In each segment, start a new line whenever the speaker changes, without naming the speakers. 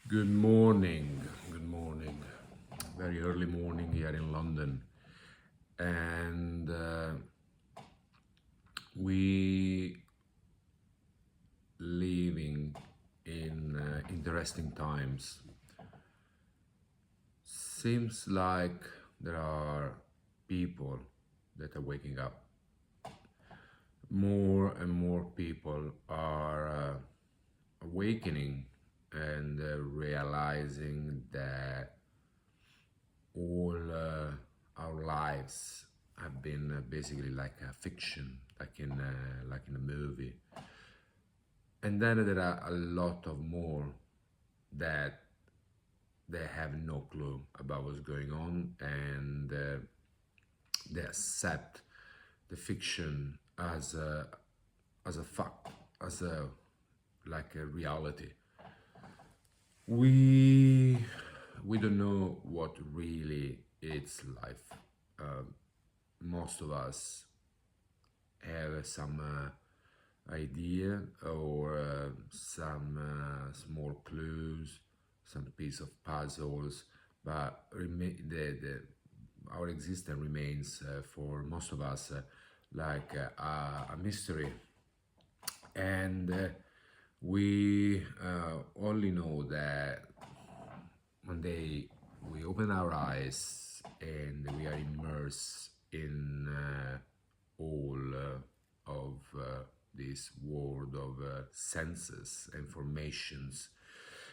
Good morning, good morning. Very early morning here in London, and we living in interesting times. Seems like there are people that are waking up. More and more people are awakening and realizing that all our lives have been basically like a fiction, like in a movie. And then there are a lot of more that they have no clue about what's going on, and they accept the fiction as a fact, as a like a reality. We we don't know what really it's life. Most of us have some idea or some small clues, some piece of puzzles, but our existence remains for most of us like a mystery, and we only know that one day we open our eyes and we are immersed in all of this world of senses, informations,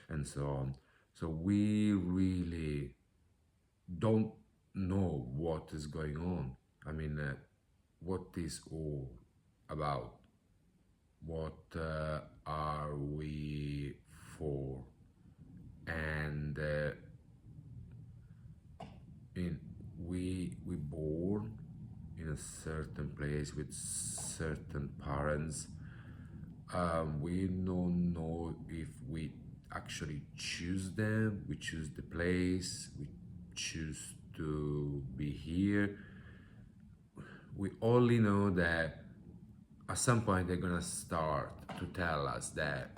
and so on. So we really don't know what is going on. I mean, what is all about? What are we for? And in we born in a certain place with certain parents. We don't know if we actually choose them, we choose the place, we choose to be here. We only know that at some point they're gonna start to tell us that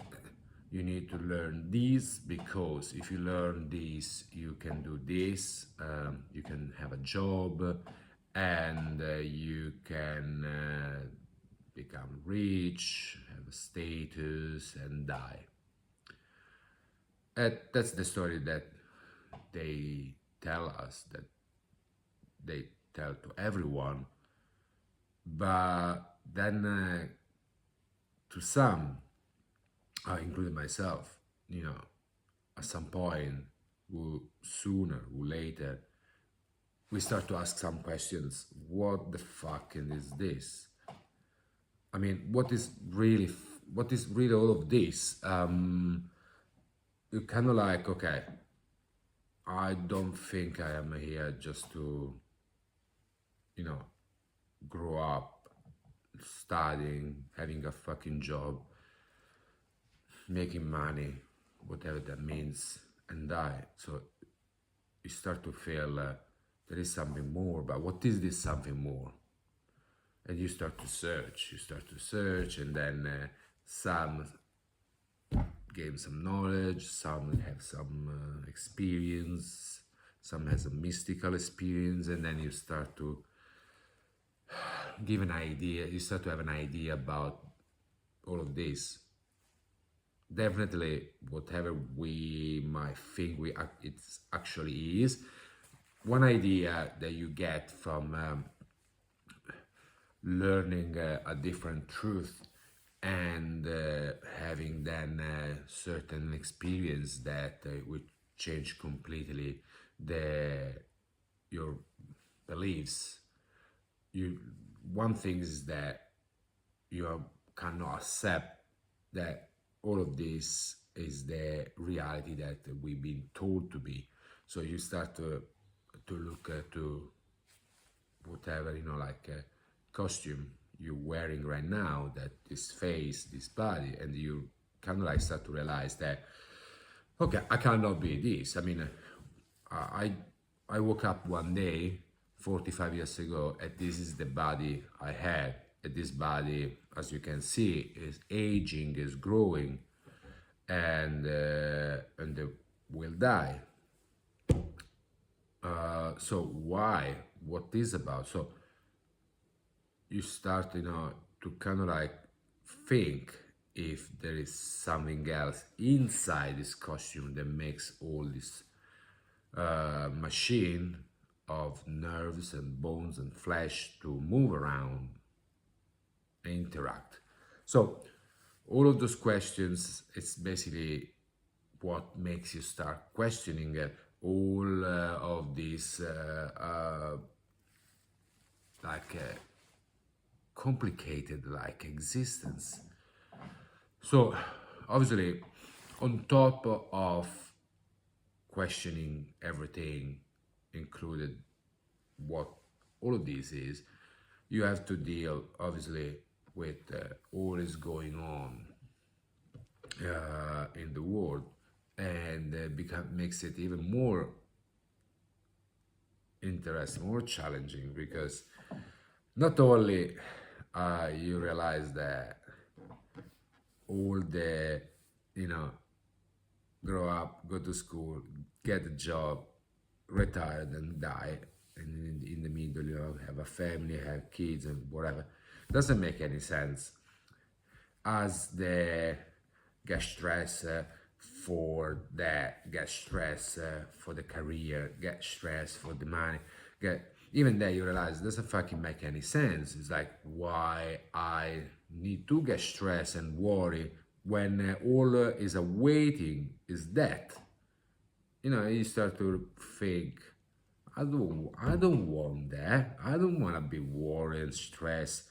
you need to learn this, because if you learn this you can do this, you can have a job, and you can become rich, have a status, and die. That's the story that they tell us, that they tell to everyone. But then to some, including myself, at some point, who sooner or later, we start to ask some questions. What the fucking is this? I mean, what is really all of this? You're kind of like, okay, I don't think I am here just to, grow up, studying, having a fucking job, making money, whatever that means, and die. So you start to feel there is something more, but what is this something more? And you start to search, and then some gain some knowledge, some have some experience, some has a mystical experience, and then you start to give an idea, you start to have an idea about all of this. Definitely, whatever we might think it actually is, one idea that you get from learning a different truth, and having then certain experience that would change completely your beliefs. One thing is that you cannot accept that all of this is the reality that we've been told to be. So you start to look to whatever, like costume you're wearing right now, that this face, this body, and you kind of like start to realize that, okay, I cannot be this. I mean, I woke up one day 45 years ago, and this is the body I had. And this body, as you can see, is aging, is growing, and the will die. So why? What is about? So you start, to kind of like think if there is something else inside this costume that makes all this machine of nerves and bones and flesh to move around and interact. So all of those questions, it's basically what makes you start questioning all of these like complicated like existence. So obviously, on top of questioning everything, included what all of this is, you have to deal obviously with all is going on in the world, and makes it even more interesting, more challenging, because not only you realize that all the, you know, grow up, go to school, get a job, retire, and die, and in the middle you have a family, have kids, and whatever. Doesn't make any sense. As the get stressed for that, get stressed for the career, get stressed for the money, get even there you realize it doesn't fucking make any sense. It's like, why I need to get stressed and worry when all is awaiting is death. You start to think, I don't want that. I don't want to be worried and stressed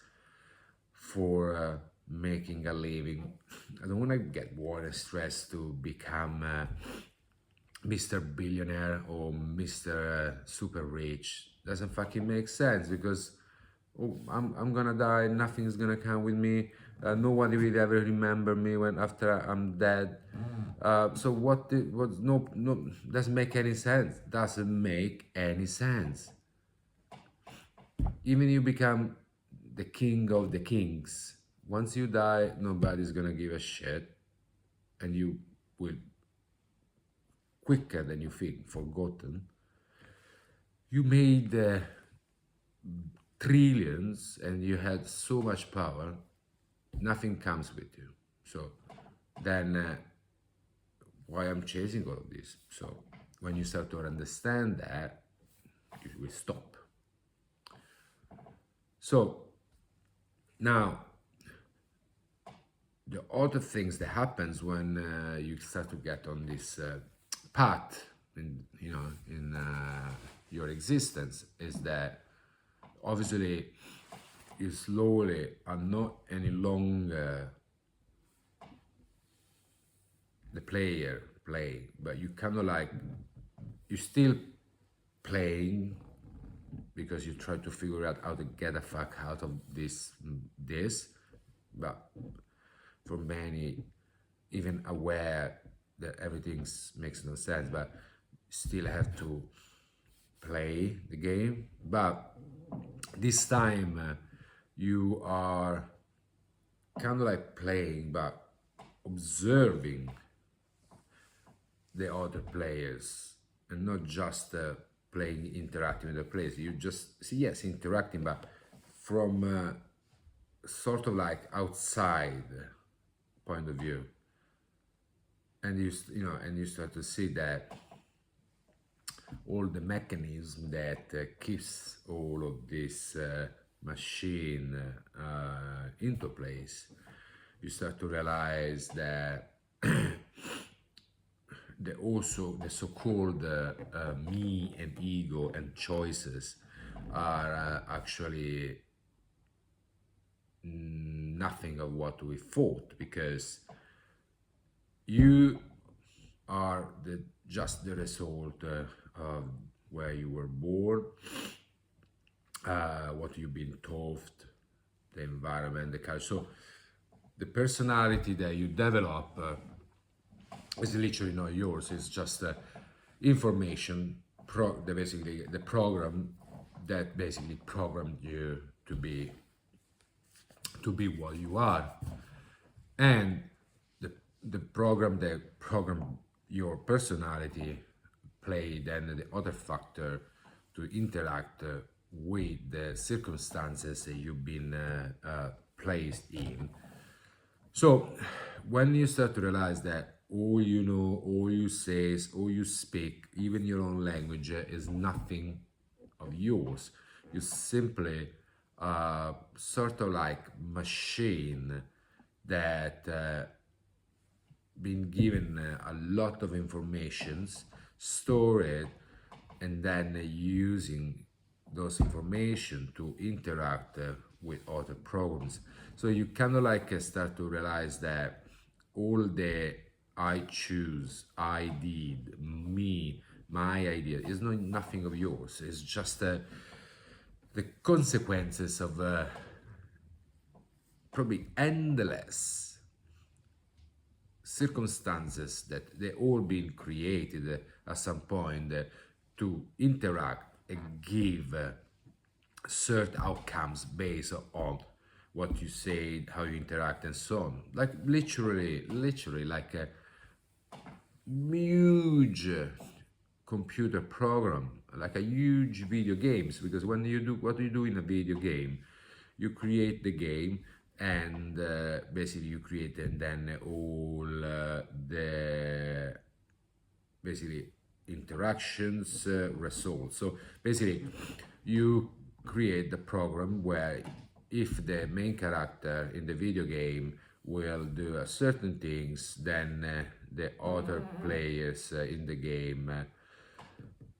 for making a living. I don't want to get worried and stressed to become Mr. Billionaire or Mr. Super Rich. Doesn't fucking make sense, because I'm gonna die. Nothing is gonna come with me. Nobody will ever remember me when after I'm dead. So what? No, doesn't make any sense. Doesn't make any sense. Even you become the king of the kings. Once you die, nobody's gonna give a shit, and you will quicker than you think forgotten. You made trillions, and you had so much power. Nothing comes with you. So then, why I'm chasing all of this? So when you start to understand that, you will stop. So now, the other things that happens when you start to get on this path in your existence is that obviously you slowly are not any longer the player play, but you kind of like, you're still playing because you try to figure out how to get the fuck out of this, but for many, even aware that everything makes no sense, but still have to play the game. But this time you are kind of like playing, but observing the other players, and not just playing, interacting with the players. You just see, yes, interacting, but from sort of like outside point of view, and you start to see that all the mechanism that keeps all of this machine into place. You start to realize that also the so-called me and ego and choices are actually nothing of what we thought, because you are just the result of where you were born, what you've been taught, the environment, the culture. So the personality that you develop is literally not yours. It's just information, basically the program that basically programmed you to be what you are, and the program that programmed your personality play then the other factor to interact with the circumstances that you've been placed in. So when you start to realize that all you know, all you say, all you speak, even your own language is nothing of yours, you simply sort of like machine that been given a lot of informations, store it, and then using those information to interact with other programs. So you kind of like start to realize that all the I choose, I did, me, my idea is not nothing of yours. It's just the consequences of probably endless circumstances that they all been created at some point to interact and give certain outcomes based on what you say, how you interact, and so on. Like literally, like a huge computer program, like a huge video games. Because when you do what you do in a video game, you create the game, and basically you create and then all the basically interactions, results. So basically you create the program where if the main character in the video game will do certain things, then the other players in the game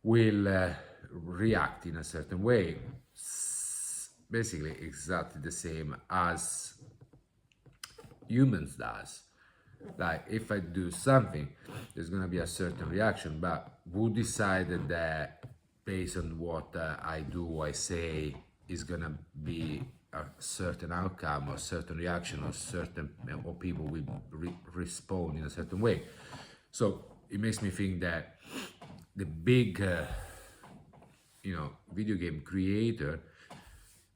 will react in a certain way, basically exactly the same as humans does. Like if I do something, there's gonna be a certain reaction, but who decided that based on what I do, I say, is gonna be a certain outcome or certain reaction or certain or people will respond in a certain way. So it makes me think that the big video game creator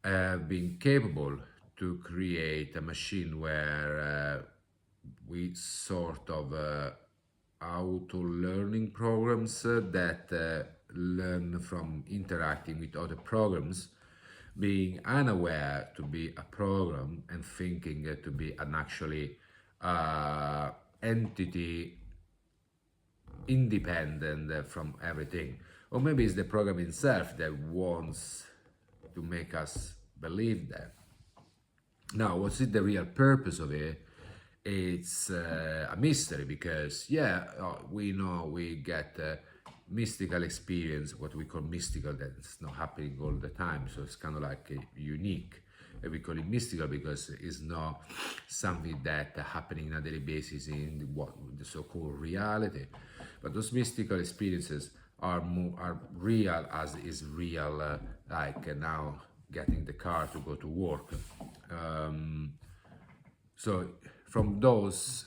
have been capable to create a machine where we sort of auto-learning programs that learn from interacting with other programs, being unaware to be a program and thinking to be an actually entity independent from everything. Or maybe it's the program itself that wants to make us believe that. Now, what's it the real purpose of it? It's a mystery, because we know we get mystical experience, what we call mystical, that's not happening all the time, so it's kind of like unique. And we call it mystical because it's not something that happening on a daily basis in what the so-called reality. But those mystical experiences are real as is real, like now getting the car to go to work. So from those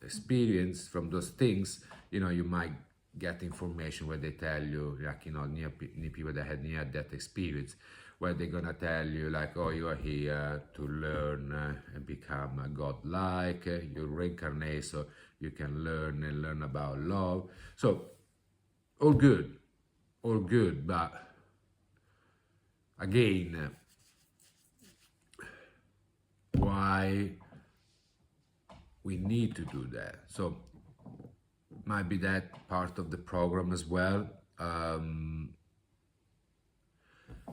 experience, from those things, you might get information where they tell you, like, near people that had near death experience, where they're gonna tell you like, oh, you are here to learn and become a godlike, you reincarnate so you can learn about love. So all good, but again, why we need to do that? So might be that part of the program as well.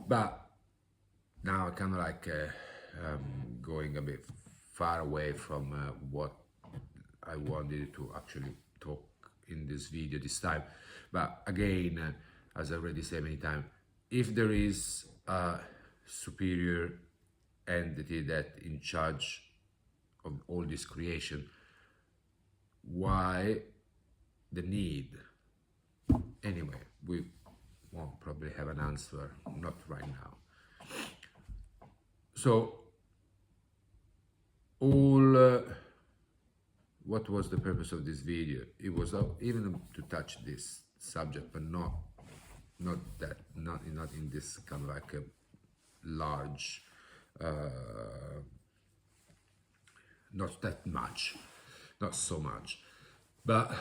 But now I kind of like going a bit far away from what I wanted to actually talk in this video this time. But again, as I already said many times, if there is a superior entity that in charge of all this creation, why the need? Anyway, we won't probably have an answer, not right now. So all what was the purpose of this video? It was even to touch this subject, but not in this kind of like a large, not that much, not so much. But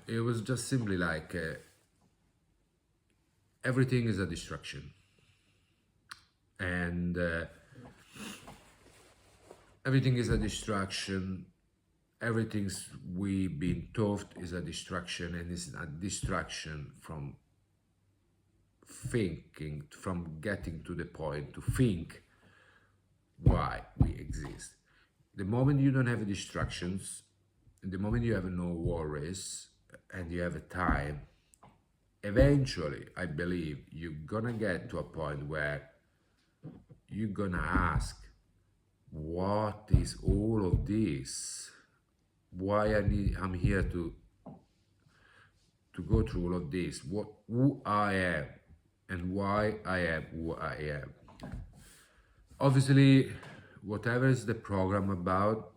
it was just simply like everything is a distraction, and everything is a distraction. Everything's we been taught is a distraction, and it's a distraction from thinking, from getting to the point to think why we exist. The moment you don't have distractions, the moment you have no worries, and you have a time, eventually, I believe you're gonna get to a point where you're gonna ask, what is all of this? Why I'm here to go through all of this? Who I am, and why I am who I am. Obviously, whatever is the program about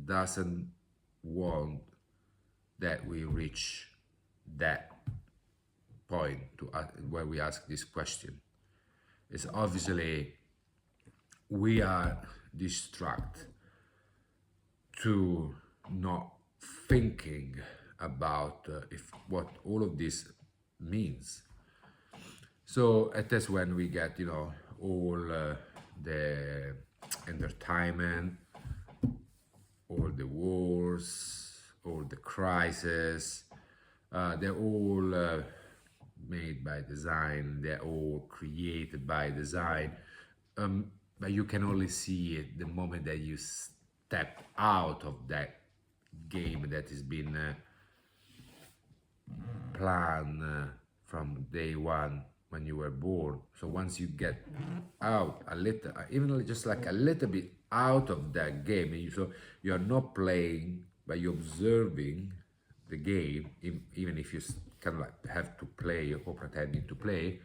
doesn't want that we reach that point to where we ask this question. It's obviously we are distracted to not thinking about if what all of this means. So that's when we get, all the entertainment, all the wars, all the crises. They're all made by design. They're all created by design. But you can only see it the moment that you step out of that game that has been planned from day one when you were born. So once you get out a little, even just like a little bit out of that game, so you're not playing, but you're observing the game, even if you kind of like have to play or pretending to play.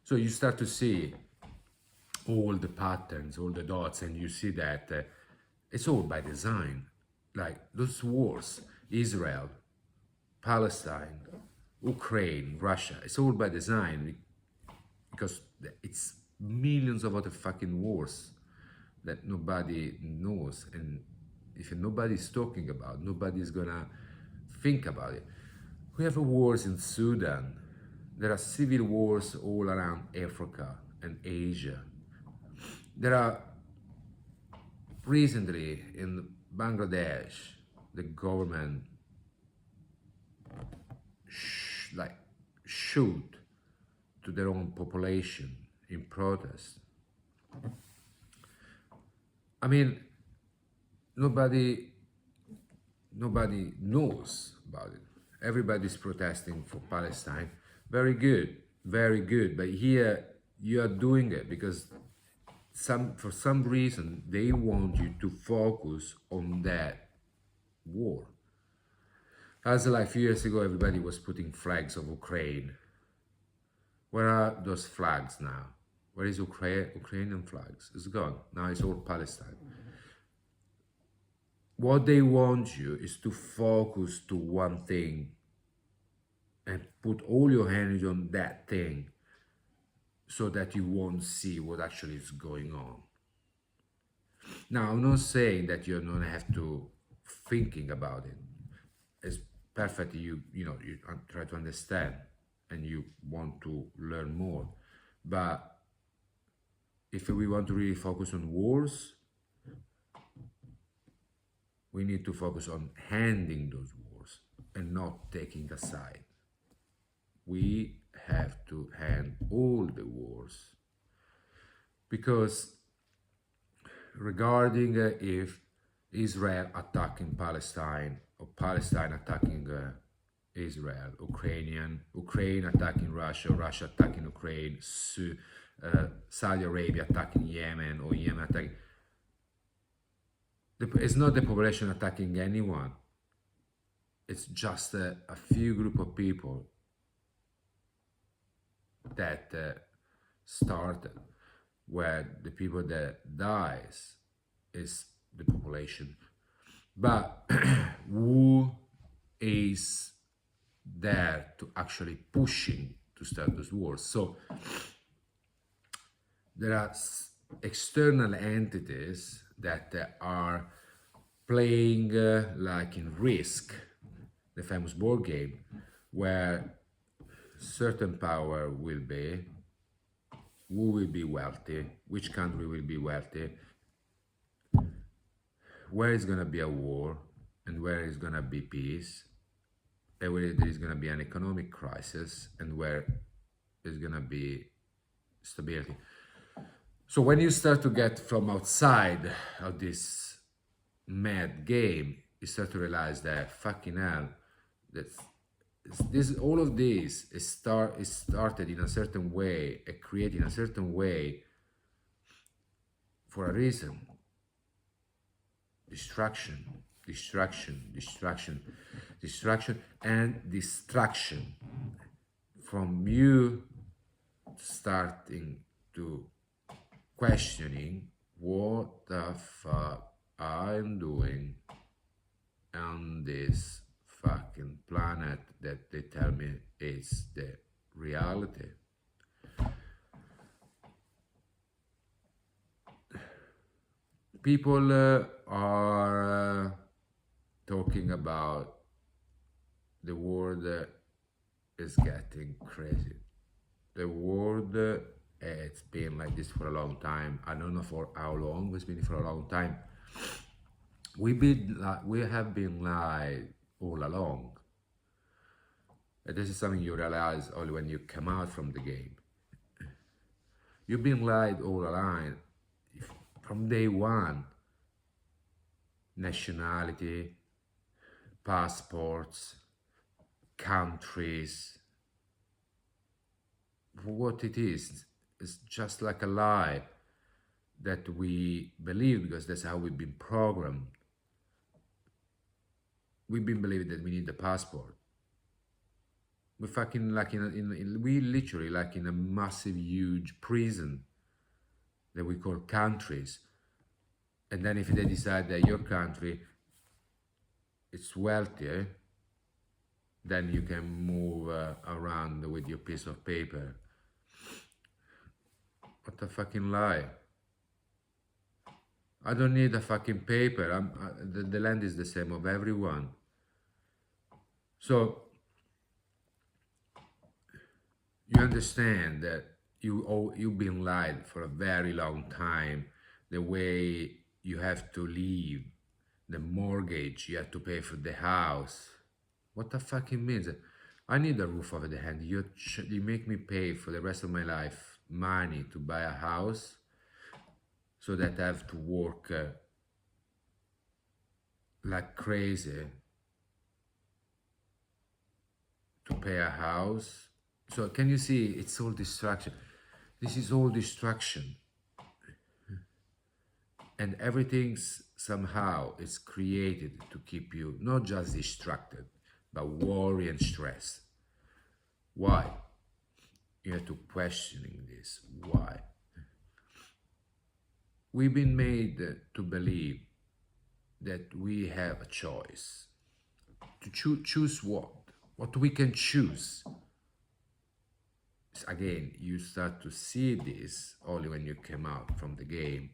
So you start to see all the patterns, all the dots, and you see that it's all by design. Like those wars, Israel, Palestine, Ukraine, Russia, it's all by design because it's millions of other fucking wars that nobody knows. And if nobody's talking about, nobody's gonna think about it. We have wars in Sudan. There are civil wars all around Africa and Asia. There are recently in Bangladesh, the government shoot to their own population in protest. I mean, nobody knows about it. Everybody's protesting for Palestine. Very good, very good. But here you are doing it because for some reason they want you to focus on that war. As like a few years ago, everybody was putting flags of Ukraine. Where are those flags now? Where is Ukrainian flags? It's gone. Now it's all Palestine. What they want you is to focus to one thing and put all your energy on that thing so that you won't see what actually is going on. Now, I'm not saying that you don't have to thinking about it. It's perfect. You try to understand and you want to learn more. But if we want to really focus on wars, we need to focus on handing those wars and not taking a side. We have to hand all the wars. Because regarding if Israel attacking Palestine or Palestine attacking Israel, Ukraine attacking Russia, Russia attacking Ukraine, Saudi Arabia attacking Yemen, or Yemen attacking... It's not the population attacking anyone. It's just a few group of people that started, where the people that dies is the population. But who is there to actually pushing to start those wars? So there are external entities that are playing like in risk the famous board game, where certain power will be, who will be wealthy, which country will be wealthy, where is going to be a war, and where is going to be peace, and where there is going to be an economic crisis, and where is going to be stability. So when you start to get from outside of this mad game, you start to realize that fucking hell, that this all of this is started in a certain way, created in a certain way for a reason. Distraction, distraction, distraction, distraction, and distraction from you starting to questioning what the fuck I'm doing on this fucking planet that they tell me is the reality. People are talking about the world is getting crazy. The world, it's been like this for a long time. I don't know for how long, it's been for a long time. We have been lied all along. And this is something you realize only when you come out from the game. You've been lied all along from day one. Nationality, passports, countries. What it is just like a lie that we believe because that's how we've been programmed. We've been believing that we need the passport. We're fucking like we literally like in a massive, huge prison that we call countries. And then if they decide that your country is wealthier, then you can move around with your piece of paper. What a fucking lie. I don't need a fucking paper. The land is the same of everyone. So you understand that you've been lied for a very long time. The way you have to leave, the mortgage you have to pay for the house. What the fucking means? I need a roof over the head. You make me pay for the rest of my life money to buy a house, so that I have to work like crazy to pay a house. So can you see, it's all distraction. This is all distraction. And everything's somehow is created to keep you not just distracted, but worry and stress. Why? You have to questioning this. Why? We've been made to believe that we have a choice. To choose what? What we can choose. Again, you start to see this only when you come out from the game.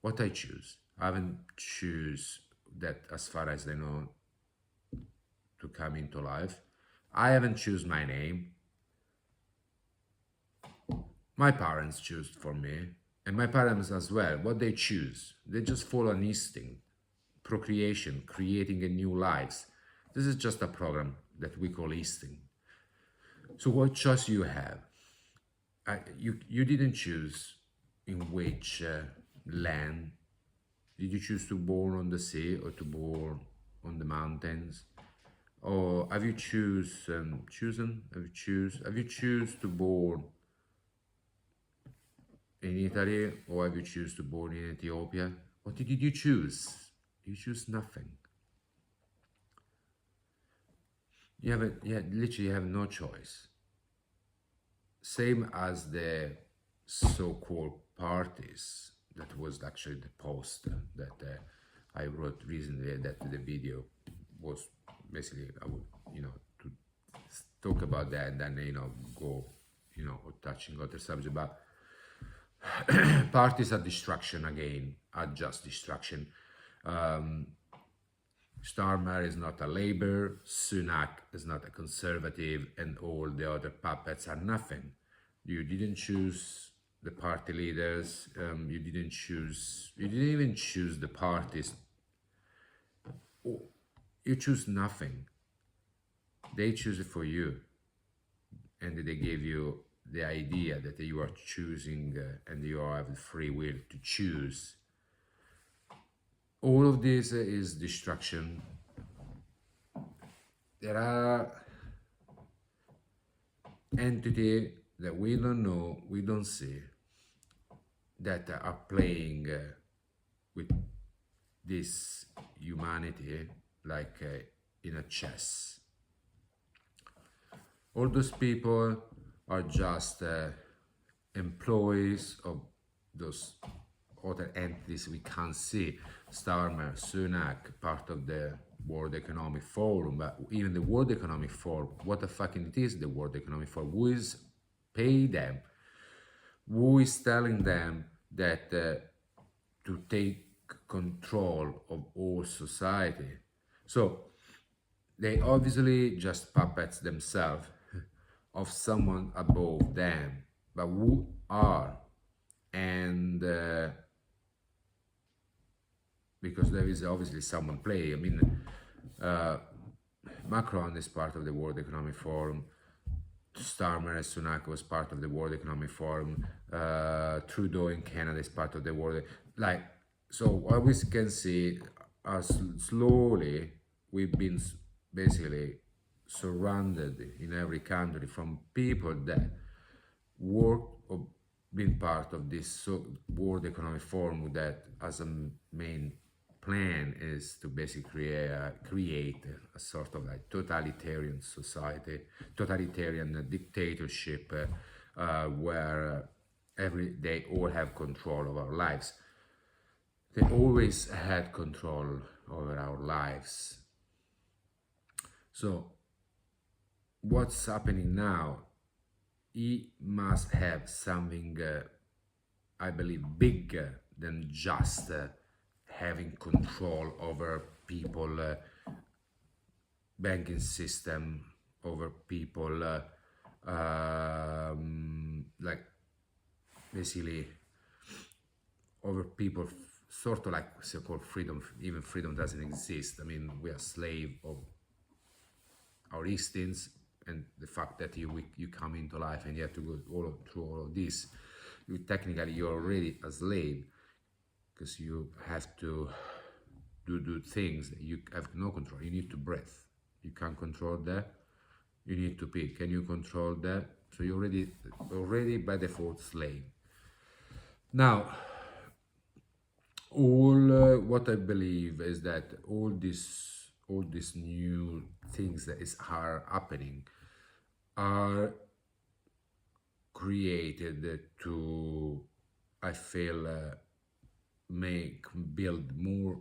What I choose? I haven't choose that, as far as I know, to come into life. I haven't choose my name. My parents choose for me, and my parents as well. What they choose, they just follow an instinct, procreation, creating a new lives. This is just a program that we call instinct. So what choice you have? You didn't choose in which land. Did you choose to born on the sea or to born on the mountains? Or have you chosen to born in Italy, or have you choose to born in Ethiopia? What did you choose? You choose nothing. You literally have no choice. Same as the so-called parties. That was actually the post that I wrote recently. That the video was basically, I would, to talk about that and then, go, touching other subject. But parties are distraction again, are just distraction. Starmer is not a Labour, Sunak is not a Conservative, and all the other puppets are nothing. You didn't choose the party leaders, you didn't even choose the parties. You choose nothing. They choose it for you. And they gave you the idea that you are choosing and you have the free will to choose. All of this is destruction. There are entities that we don't know, we don't see, that are playing with this humanity like in a chess. All those people are just employees of those other entities we can't see. Starmer, Sunak, part of the World Economic Forum, but even the World Economic Forum, what the fucking it is the World Economic Forum? Who is paying them? Who is telling them that to take control of all society? So they obviously just puppets themselves of someone above them, but who are? And because there is obviously someone playing. I mean, Macron is part of the World Economic Forum. Starmer and Sunak was part of the World Economic Forum. Trudeau in Canada is part of the World. Like, so what we can see, slowly we've been basically surrounded in every country from people that work or been part of this World Economic Forum that as a main plan is to basically create a sort of like totalitarian society, totalitarian dictatorship where they all have control of our lives. They always had control over our lives. So what's happening now? He must have something, I believe, bigger than just having control over people, banking system, over people, like basically over people, sort of like so-called freedom. Even freedom doesn't exist. I mean, we are slave of our instincts, and the fact that you come into life and you have to go through all of this. Technically you're already a slave, because you have to do things that you have no control. You need to breathe, you can't control that. You need to pee, can you control that? So you're already by default slave. Now all what I believe is that all these new things that are happening are created to, I feel, build more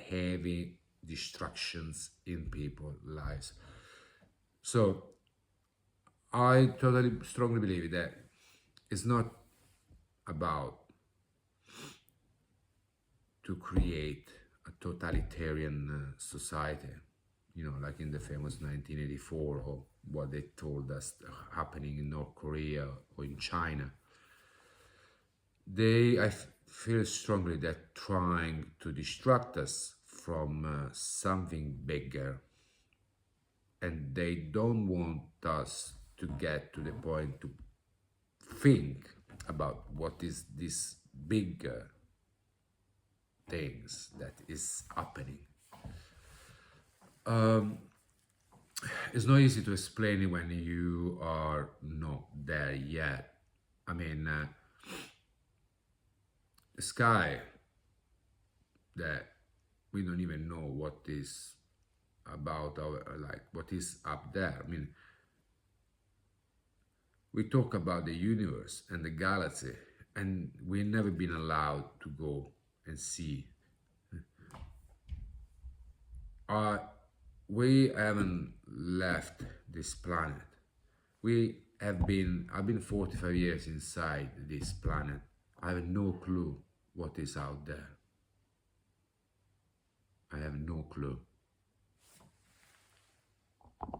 heavy distractions in people's lives. So I totally strongly believe that it's not about to create a totalitarian society, like in the famous 1984, or what they told us happening in North Korea or in China. I feel strongly that trying to distract us from something bigger, and they don't want us to get to the point to think about what is this bigger things that is happening. It's not easy to explain it when you are not there yet. I mean, the sky that we don't even know what is about, what is up there. I mean, we talk about the universe and the galaxy, and we've never been allowed to go and see. We haven't left this planet. I've been 45 years inside this planet. I have no clue what is out there. I have no clue.